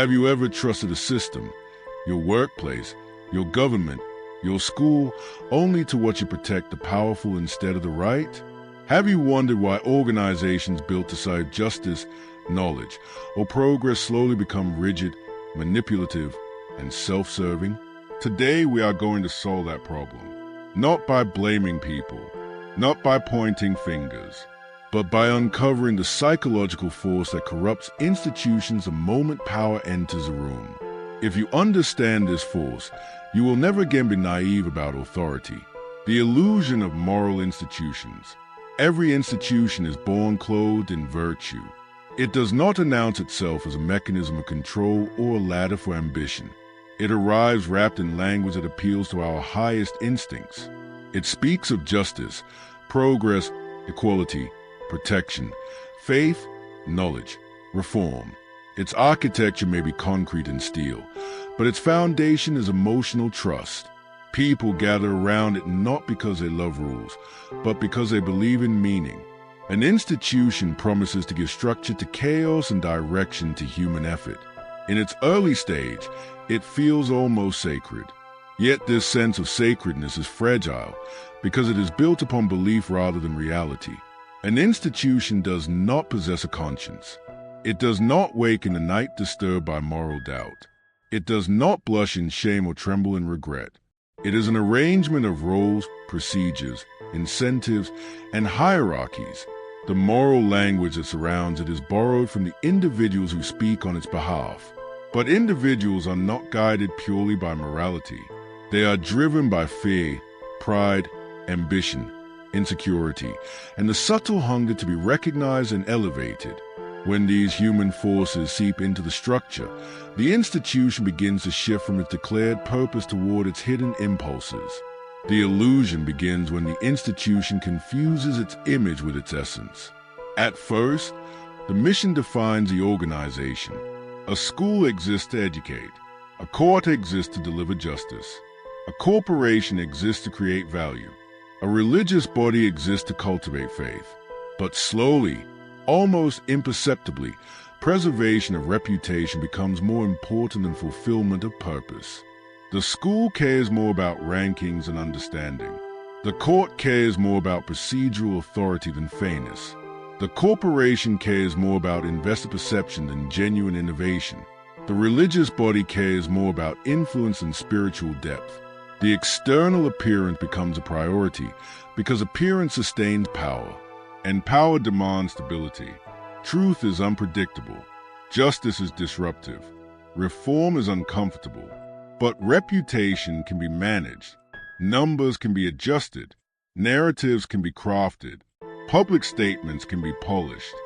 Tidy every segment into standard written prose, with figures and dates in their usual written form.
Have you ever trusted a system, your workplace, your government, your school, only to watch it protect the powerful instead of the right? Have you wondered why organizations built to cite justice, knowledge, or progress slowly become rigid, manipulative, and self-serving? Today we are going to solve that problem, not by blaming people, not by pointing fingers, but by uncovering the psychological force that corrupts institutions the moment power enters a room. If you understand this force, you will never again be naive about authority. The illusion of moral institutions. Every institution is born clothed in virtue. It does not announce itself as a mechanism of control or a ladder for ambition. It arrives wrapped in language that appeals to our highest instincts. It speaks of justice, progress, equality, protection, faith, knowledge, reform. Its architecture may be concrete and steel, but its foundation is emotional trust. People gather around it not because they love rules, but because they believe in meaning. An institution promises to give structure to chaos and direction to human effort. In its early stage, it feels almost sacred. Yet this sense of sacredness is fragile because it is built upon belief rather than reality. An institution does not possess a conscience. It does not wake in the night disturbed by moral doubt. It does not blush in shame or tremble in regret. It is an arrangement of roles, procedures, incentives, and hierarchies. The moral language that surrounds it is borrowed from the individuals who speak on its behalf. But individuals are not guided purely by morality. They are driven by fear, pride, ambition, insecurity, and the subtle hunger to be recognized and elevated. When these human forces seep into the structure, the institution begins to shift from its declared purpose toward its hidden impulses. The illusion begins when the institution confuses its image with its essence. At first, the mission defines the organization. A school exists to educate. A court exists to deliver justice. A corporation exists to create value. A religious body exists to cultivate faith. But slowly, almost imperceptibly, preservation of reputation becomes more important than fulfillment of purpose. The school cares more about rankings and understanding. The court cares more about procedural authority than fairness. The corporation cares more about investor perception than genuine innovation. The religious body cares more about influence than spiritual depth. The external appearance becomes a priority because appearance sustains power. And power demands stability. Truth is unpredictable. Justice is disruptive. Reform is uncomfortable. But reputation can be managed. Numbers can be adjusted. Narratives can be crafted. Public statements can be polished.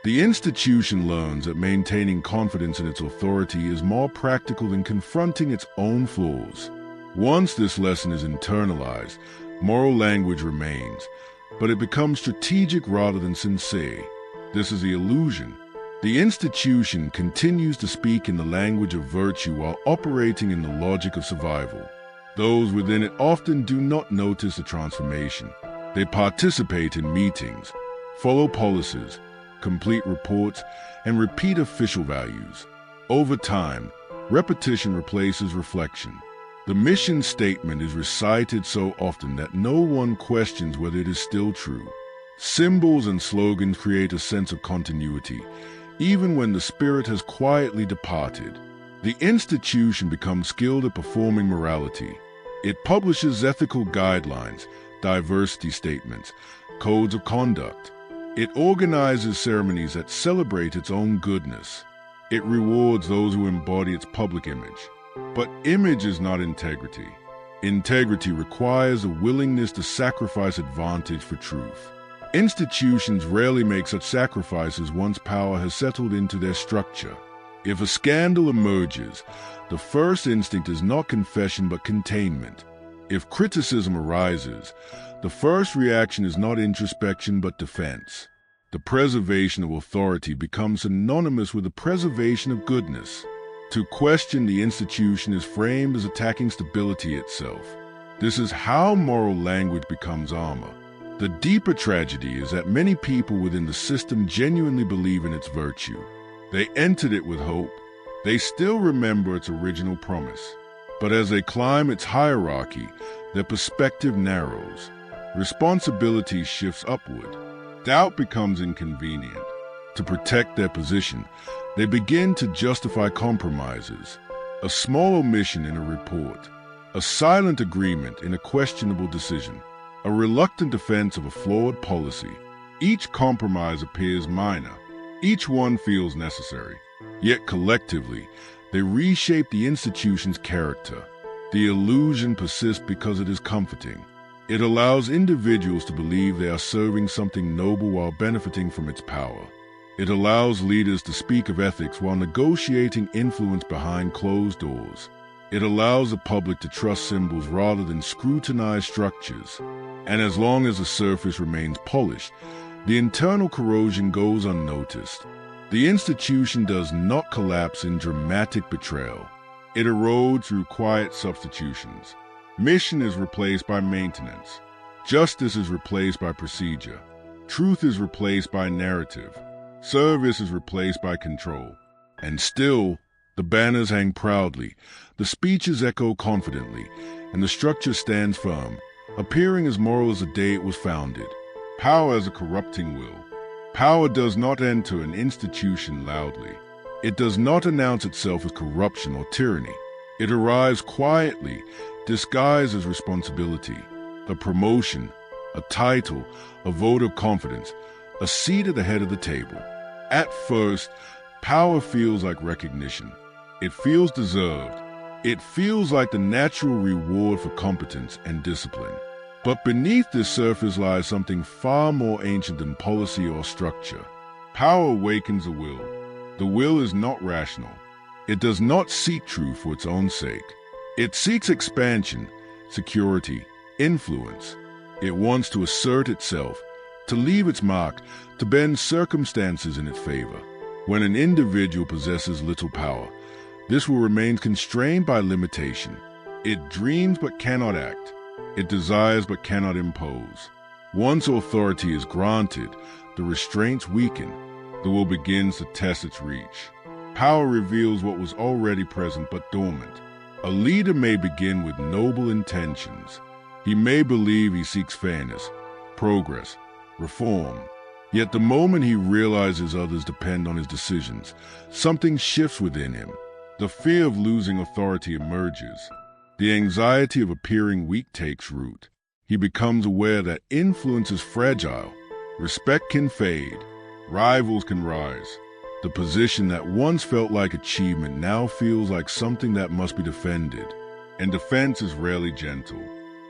The institution learns that maintaining confidence in its authority is more practical than confronting its own flaws. Once this lesson is internalized, moral language remains, but it becomes strategic rather than sincere. This is the illusion. The institution continues to speak in the language of virtue while operating in the logic of survival. Those within it often do not notice the transformation. They participate in meetings, follow policies, complete reports, and repeat official values. Over time, repetition replaces reflection. The mission statement is recited so often that no one questions whether it is still true. Symbols and slogans create a sense of continuity, even when the spirit has quietly departed. The institution becomes skilled at performing morality. It publishes ethical guidelines, diversity statements, codes of conduct. It organizes ceremonies that celebrate its own goodness. It rewards those who embody its public image. But image is not integrity. Integrity requires a willingness to sacrifice advantage for truth. Institutions rarely make such sacrifices once power has settled into their structure. If a scandal emerges, the first instinct is not confession but containment. If criticism arises, the first reaction is not introspection but defense. The preservation of authority becomes synonymous with the preservation of goodness. To question the institution is framed as attacking stability itself. This is how moral language becomes armor. The deeper tragedy is that many people within the system genuinely believe in its virtue. They entered it with hope. They still remember its original promise. But as they climb its hierarchy, their perspective narrows. Responsibility shifts upward. Doubt becomes inconvenient. To protect their position, they begin to justify compromises. A small omission in a report, a silent agreement in a questionable decision, a reluctant defense of a flawed policy. Each compromise appears minor. Each one feels necessary. Yet collectively, they reshape the institution's character. The illusion persists because it is comforting. It allows individuals to believe they are serving something noble while benefiting from its power. It allows leaders to speak of ethics while negotiating influence behind closed doors. It allows the public to trust symbols rather than scrutinize structures. And as long as the surface remains polished, the internal corrosion goes unnoticed. The institution does not collapse in dramatic betrayal. It erodes through quiet substitutions. Mission is replaced by maintenance. Justice is replaced by procedure. Truth is replaced by narrative. Service is replaced by control. And still, the banners hang proudly, the speeches echo confidently, and the structure stands firm, appearing as moral as the day it was founded. Power as a corrupting will. Power does not enter an institution loudly. It does not announce itself as corruption or tyranny. It arrives quietly, disguised as responsibility, a promotion, a title, a vote of confidence, a seat at the head of the table. At first, power feels like recognition. It feels deserved. It feels like the natural reward for competence and discipline. But beneath this surface lies something far more ancient than policy or structure. Power awakens the will. The will is not rational. It does not seek truth for its own sake. It seeks expansion, security, influence. It wants to assert itself, to leave its mark, to bend circumstances in its favor. When an individual possesses little power, this will remain constrained by limitation. It dreams but cannot act. It desires but cannot impose. Once authority is granted, the restraints weaken. The will begins to test its reach. Power reveals what was already present but dormant. A leader may begin with noble intentions. He may believe he seeks fairness, progress, reform. Yet the moment he realizes others depend on his decisions, something shifts within him. The fear of losing authority emerges. The anxiety of appearing weak takes root. He becomes aware that influence is fragile. Respect can fade. Rivals can rise. The position that once felt like achievement now feels like something that must be defended. And defense is rarely gentle.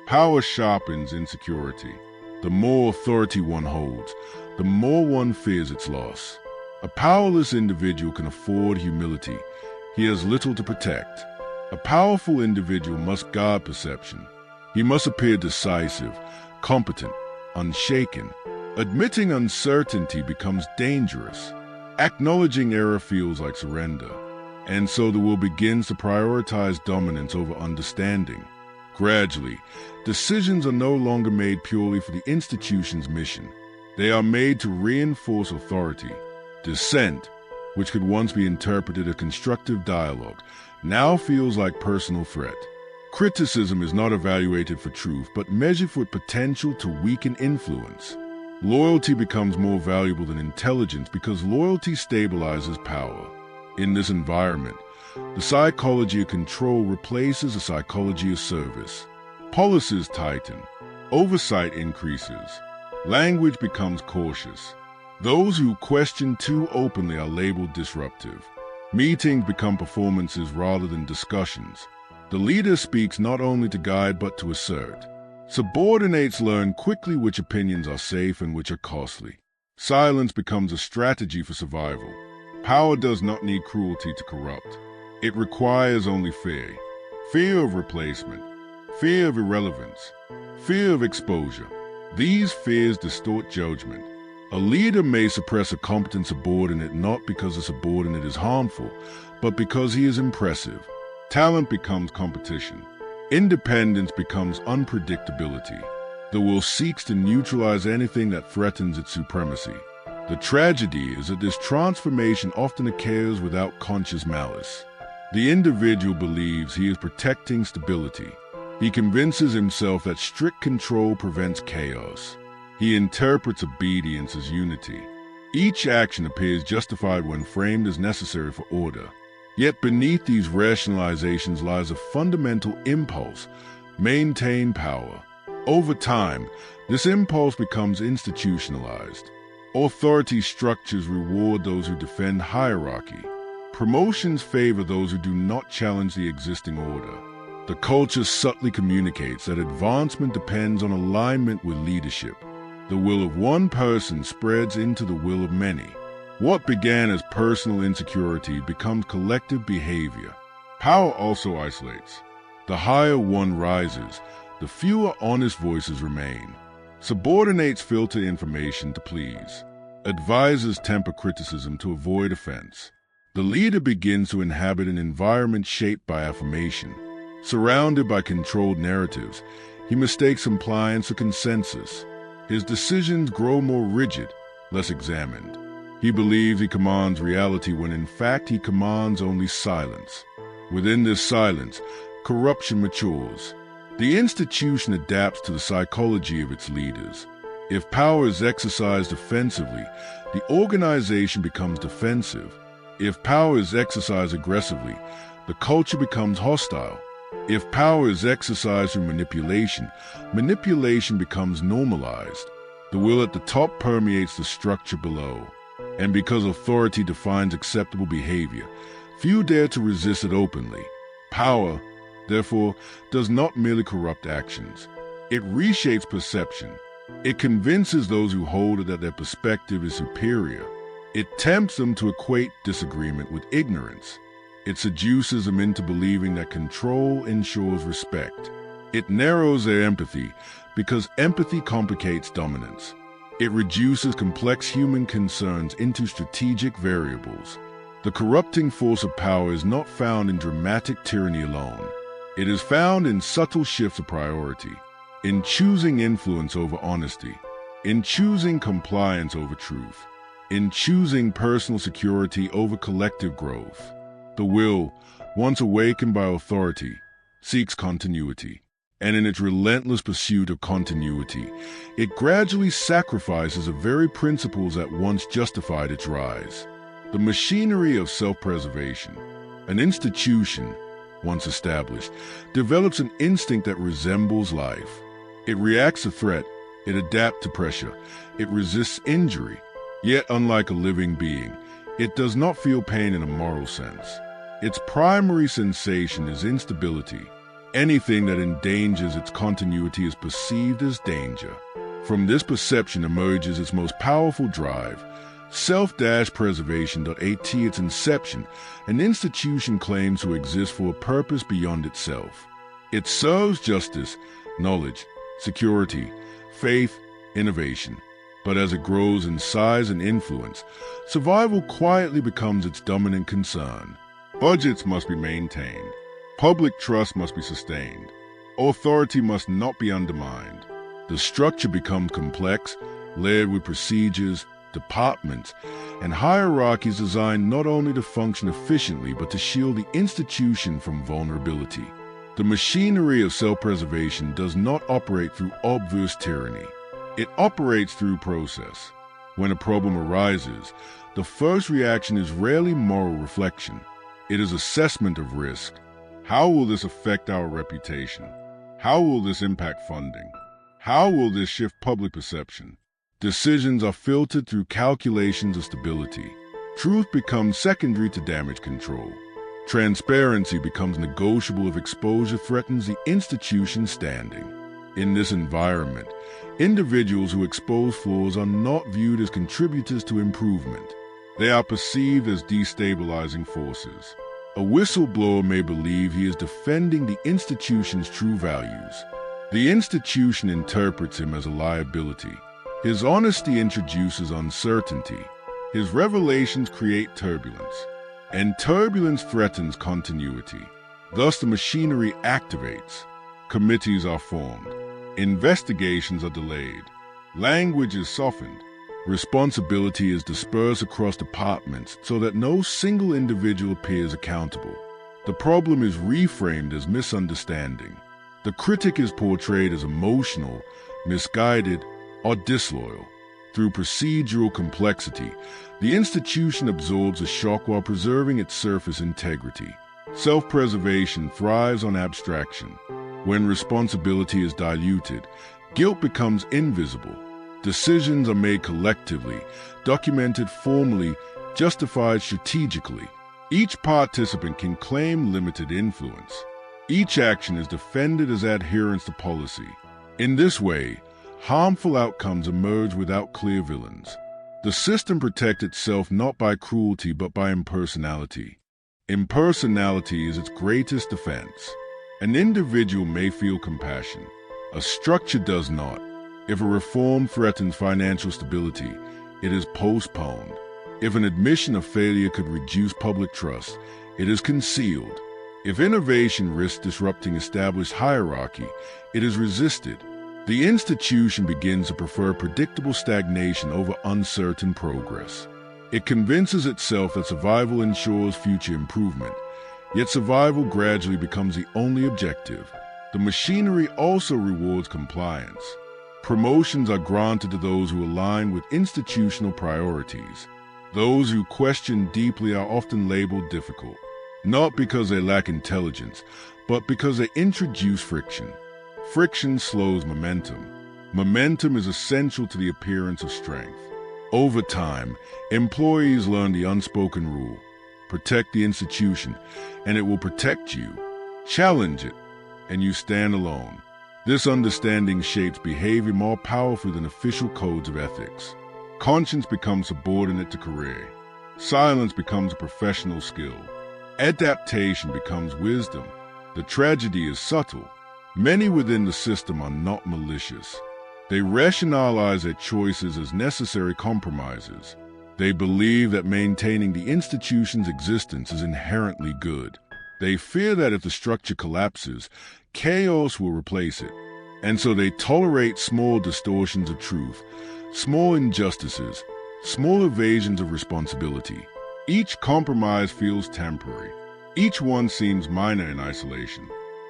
Power sharpens insecurity. The more authority one holds, the more one fears its loss. A powerless individual can afford humility. He has little to protect. A powerful individual must guard perception. He must appear decisive, competent, unshaken. Admitting uncertainty becomes dangerous. Acknowledging error feels like surrender. And so the will begins to prioritize dominance over understanding. Gradually, decisions are no longer made purely for the institution's mission. They are made to reinforce authority. Dissent, which could once be interpreted as constructive dialogue, now feels like personal threat. Criticism is not evaluated for truth, but measured for potential to weaken influence. Loyalty becomes more valuable than intelligence because loyalty stabilizes power. In this environment, the psychology of control replaces the psychology of service. Policies tighten. Oversight increases. Language becomes cautious. Those who question too openly are labeled disruptive. Meetings become performances rather than discussions. The leader speaks not only to guide but to assert. Subordinates learn quickly which opinions are safe and which are costly. Silence becomes a strategy for survival. Power does not need cruelty to corrupt. It requires only fear. Fear of replacement. Fear of irrelevance. Fear of exposure. These fears distort judgment. A leader may suppress a competent subordinate not because the subordinate is harmful, but because he is impressive. Talent becomes competition. Independence becomes unpredictability. The will seeks to neutralize anything that threatens its supremacy. The tragedy is that this transformation often occurs without conscious malice. The individual believes he is protecting stability. He convinces himself that strict control prevents chaos. He interprets obedience as unity. Each action appears justified when framed as necessary for order. Yet beneath these rationalizations lies a fundamental impulse: maintain power. Over time, this impulse becomes institutionalized. Authority structures reward those who defend hierarchy. Promotions favor those who do not challenge the existing order. The culture subtly communicates that advancement depends on alignment with leadership. The will of one person spreads into the will of many. What began as personal insecurity becomes collective behavior. Power also isolates. The higher one rises, the fewer honest voices remain. Subordinates filter information to please. Advisors temper criticism to avoid offense. The leader begins to inhabit an environment shaped by affirmation. Surrounded by controlled narratives, he mistakes compliance for consensus. His decisions grow more rigid, less examined. He believes he commands reality when in fact he commands only silence. Within this silence, corruption matures. The institution adapts to the psychology of its leaders. If power is exercised offensively, the organization becomes defensive. If power is exercised aggressively, the culture becomes hostile. If power is exercised through manipulation, manipulation becomes normalized. The will at the top permeates the structure below. And because authority defines acceptable behavior, few dare to resist it openly. Power, therefore, does not merely corrupt actions. It reshapes perception. It convinces those who hold it that their perspective is superior. It tempts them to equate disagreement with ignorance. It seduces them into believing that control ensures respect. It narrows their empathy because empathy complicates dominance. It reduces complex human concerns into strategic variables. The corrupting force of power is not found in dramatic tyranny alone. It is found in subtle shifts of priority, in choosing influence over honesty, in choosing compliance over truth, in choosing personal security over collective growth. The will, once awakened by authority, seeks continuity. And in its relentless pursuit of continuity, it gradually sacrifices the very principles that once justified its rise. The machinery of self-preservation, an institution, once established, develops an instinct that resembles life. It reacts to threat, it adapts to pressure, it resists injury. Yet, unlike a living being, it does not feel pain in a moral sense. Its primary sensation is instability. Anything that endangers its continuity is perceived as danger. From this perception emerges its most powerful drive. Self-preservation. At its inception, an institution claims to exist for a purpose beyond itself. It serves justice, knowledge, security, faith, innovation. But as it grows in size and influence, survival quietly becomes its dominant concern. Budgets must be maintained. Public trust must be sustained. Authority must not be undermined. The structure becomes complex, layered with procedures, departments, and hierarchies designed not only to function efficiently but to shield the institution from vulnerability. The machinery of self-preservation does not operate through obvious tyranny. It operates through process. When a problem arises, the first reaction is rarely moral reflection. It is assessment of risk. How will this affect our reputation? How will this impact funding? How will this shift public perception? Decisions are filtered through calculations of stability. Truth becomes secondary to damage control. Transparency becomes negotiable if exposure threatens the institution's standing. In this environment, individuals who expose flaws are not viewed as contributors to improvement. They are perceived as destabilizing forces. A whistleblower may believe he is defending the institution's true values. The institution interprets him as a liability. His honesty introduces uncertainty. His revelations create turbulence. And turbulence threatens continuity. Thus the machinery activates. Committees are formed. Investigations are delayed. Language is softened. Responsibility is dispersed across departments so that no single individual appears accountable. The problem is reframed as misunderstanding. The critic is portrayed as emotional, misguided, or disloyal. Through procedural complexity, the institution absorbs a shock while preserving its surface integrity. Self-preservation thrives on abstraction. When responsibility is diluted, guilt becomes invisible. Decisions are made collectively, documented formally, justified strategically. Each participant can claim limited influence. Each action is defended as adherence to policy. In this way, harmful outcomes emerge without clear villains. The system protects itself not by cruelty but by impersonality. Impersonality is its greatest defense. An individual may feel compassion. A structure does not. If a reform threatens financial stability, it is postponed. If an admission of failure could reduce public trust, it is concealed. If innovation risks disrupting established hierarchy, it is resisted. The institution begins to prefer predictable stagnation over uncertain progress. It convinces itself that survival ensures future improvement, yet survival gradually becomes the only objective. The machinery also rewards compliance. Promotions are granted to those who align with institutional priorities. Those who question deeply are often labeled difficult, not because they lack intelligence, but because they introduce friction. Friction slows momentum. Momentum is essential to the appearance of strength. Over time, employees learn the unspoken rule: protect the institution, and it will protect you. Challenge it, and you stand alone. This understanding shapes behavior more powerfully than official codes of ethics. Conscience becomes subordinate to career. Silence becomes a professional skill. Adaptation becomes wisdom. The tragedy is subtle. Many within the system are not malicious. They rationalize their choices as necessary compromises. They believe that maintaining the institution's existence is inherently good. They fear that if the structure collapses, chaos will replace it. And so they tolerate small distortions of truth, small injustices, small evasions of responsibility. Each compromise feels temporary. Each one seems minor in isolation.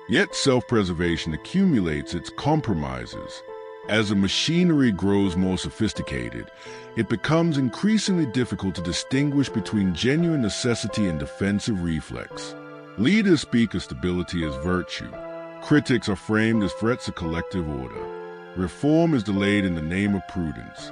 Yet self-preservation accumulates its compromises. As the machinery grows more sophisticated, it becomes increasingly difficult to distinguish between genuine necessity and defensive reflex. Leaders speak of stability as virtue. Critics are framed as threats to collective order. Reform is delayed in the name of prudence.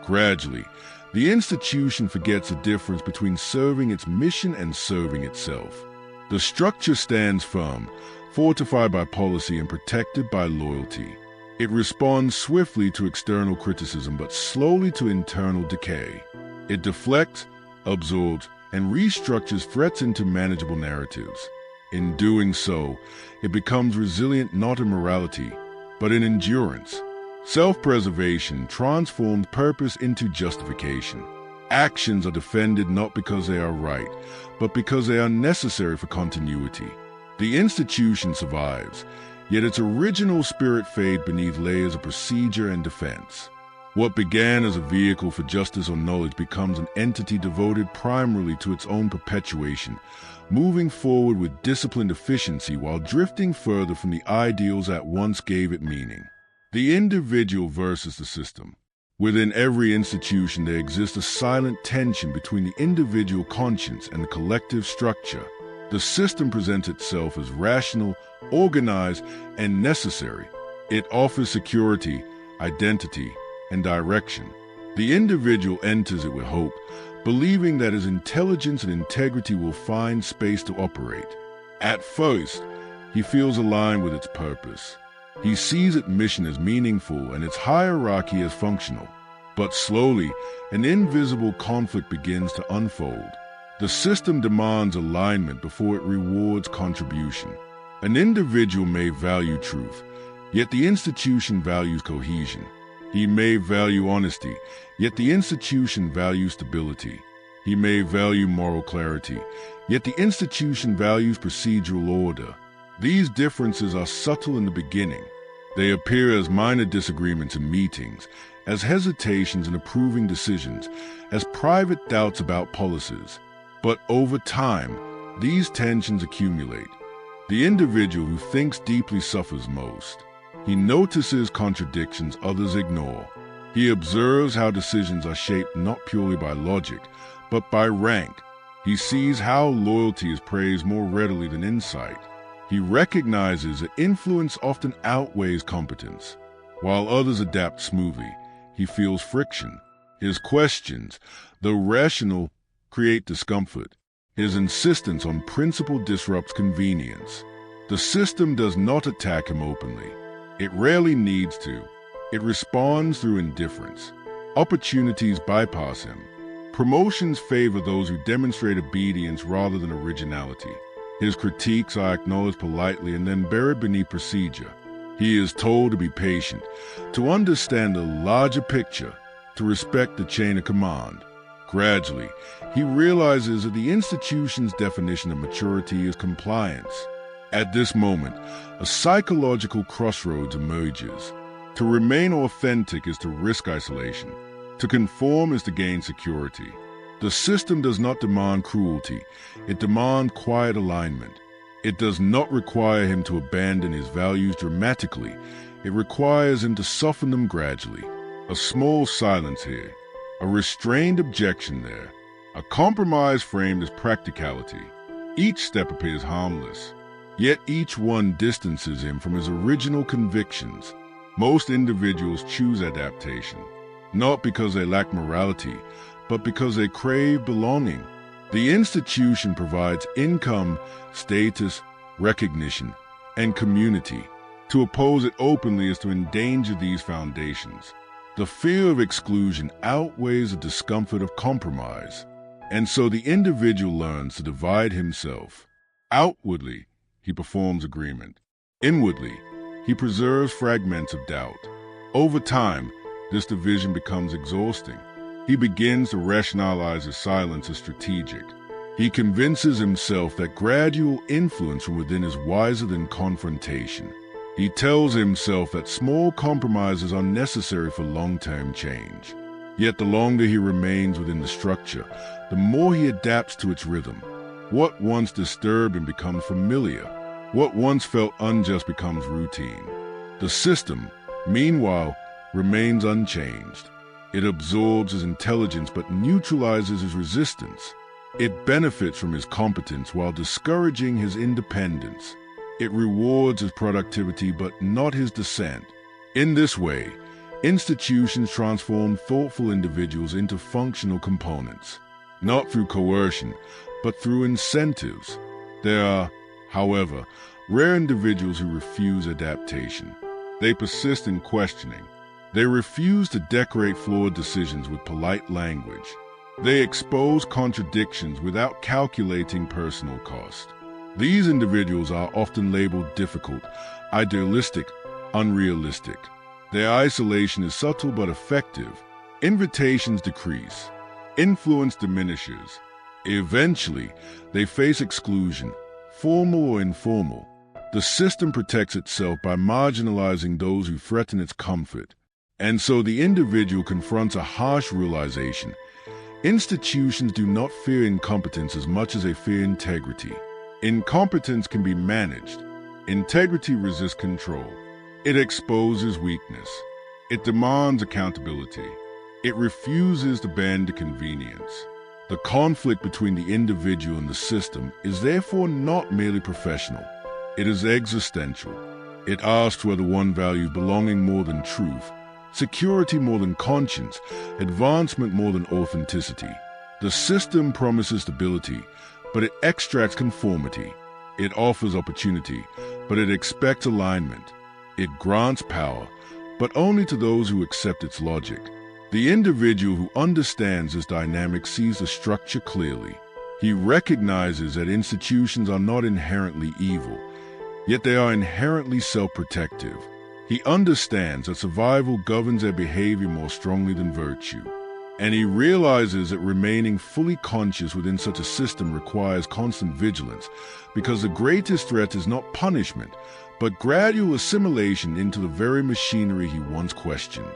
Gradually, the institution forgets the difference between serving its mission and serving itself. The structure stands firm, fortified by policy and protected by loyalty. It responds swiftly to external criticism but slowly to internal decay. It deflects, absorbs, and restructures threats into manageable narratives. In doing so, it becomes resilient not in morality, but in endurance. Self-preservation transforms purpose into justification. Actions are defended not because they are right, but because they are necessary for continuity. The institution survives, yet its original spirit fades beneath layers of procedure and defense. What began as a vehicle for justice or knowledge becomes an entity devoted primarily to its own perpetuation, moving forward with disciplined efficiency while drifting further from the ideals that once gave it meaning. The individual versus the system. Within every institution there exists a silent tension between the individual conscience and the collective structure. The system presents itself as rational, organized, and necessary. It offers security, identity, and direction. The individual enters it with hope, believing that his intelligence and integrity will find space to operate. At first, he feels aligned with its purpose. He sees its mission as meaningful and its hierarchy as functional. But slowly, an invisible conflict begins to unfold. The system demands alignment before it rewards contribution. An individual may value truth, yet the institution values cohesion. He may value honesty, yet the institution values stability. He may value moral clarity, yet the institution values procedural order. These differences are subtle in the beginning. They appear as minor disagreements in meetings, as hesitations in approving decisions, as private doubts about policies. But over time, these tensions accumulate. The individual who thinks deeply suffers most. He notices contradictions others ignore. He observes how decisions are shaped not purely by logic, but by rank. He sees how loyalty is praised more readily than insight. He recognizes that influence often outweighs competence. While others adapt smoothly, he feels friction. His questions, though rational, create discomfort. His insistence on principle disrupts convenience. The system does not attack him openly. It rarely needs to. It responds through indifference. Opportunities bypass him. Promotions favor those who demonstrate obedience rather than originality. His critiques are acknowledged politely and then buried beneath procedure. He is told to be patient, to understand the larger picture, to respect the chain of command. Gradually, he realizes that the institution's definition of maturity is compliance. At this moment, a psychological crossroads emerges. To remain authentic is to risk isolation. To conform is to gain security. The system does not demand cruelty. It demands quiet alignment. It does not require him to abandon his values dramatically. It requires him to soften them gradually. A small silence here. A restrained objection there. A compromise framed as practicality. Each step appears harmless. Yet each one distances him from his original convictions. Most individuals choose adaptation, not because they lack morality, but because they crave belonging. The institution provides income, status, recognition, and community. To oppose it openly is to endanger these foundations. The fear of exclusion outweighs the discomfort of compromise, and so the individual learns to divide himself. Outwardly, he performs agreement. Inwardly, he preserves fragments of doubt. Over time, this division becomes exhausting. He begins to rationalize his silence as strategic. He convinces himself that gradual influence from within is wiser than confrontation. He tells himself that small compromises are necessary for long-term change. Yet the longer he remains within the structure, the more he adapts to its rhythm. What once disturbed him becomes familiar. What once felt unjust becomes routine. The system, meanwhile, remains unchanged. It absorbs his intelligence but neutralizes his resistance. It benefits from his competence while discouraging his independence. It rewards his productivity but not his dissent. In this way, institutions transform thoughtful individuals into functional components, not through coercion, but through incentives. There are, however, rare individuals who refuse adaptation. They persist in questioning. They refuse to decorate flawed decisions with polite language. They expose contradictions without calculating personal cost. These individuals are often labeled difficult, idealistic, unrealistic. Their isolation is subtle but effective. Invitations decrease. Influence diminishes. Eventually, they face exclusion, formal or informal. The system protects itself by marginalizing those who threaten its comfort. And so the individual confronts a harsh realization. Institutions do not fear incompetence as much as they fear integrity. Incompetence can be managed. Integrity resists control. It exposes weakness. It demands accountability. It refuses to bend to convenience. The conflict between the individual and the system is therefore not merely professional. It is existential. It asks whether one values belonging more than truth, security more than conscience, advancement more than authenticity. The system promises stability, but it extracts conformity. It offers opportunity, but it expects alignment. It grants power, but only to those who accept its logic. The individual who understands this dynamic sees the structure clearly. He recognizes that institutions are not inherently evil, yet they are inherently self-protective. He understands that survival governs their behavior more strongly than virtue. And he realizes that remaining fully conscious within such a system requires constant vigilance, because the greatest threat is not punishment, but gradual assimilation into the very machinery he once questioned.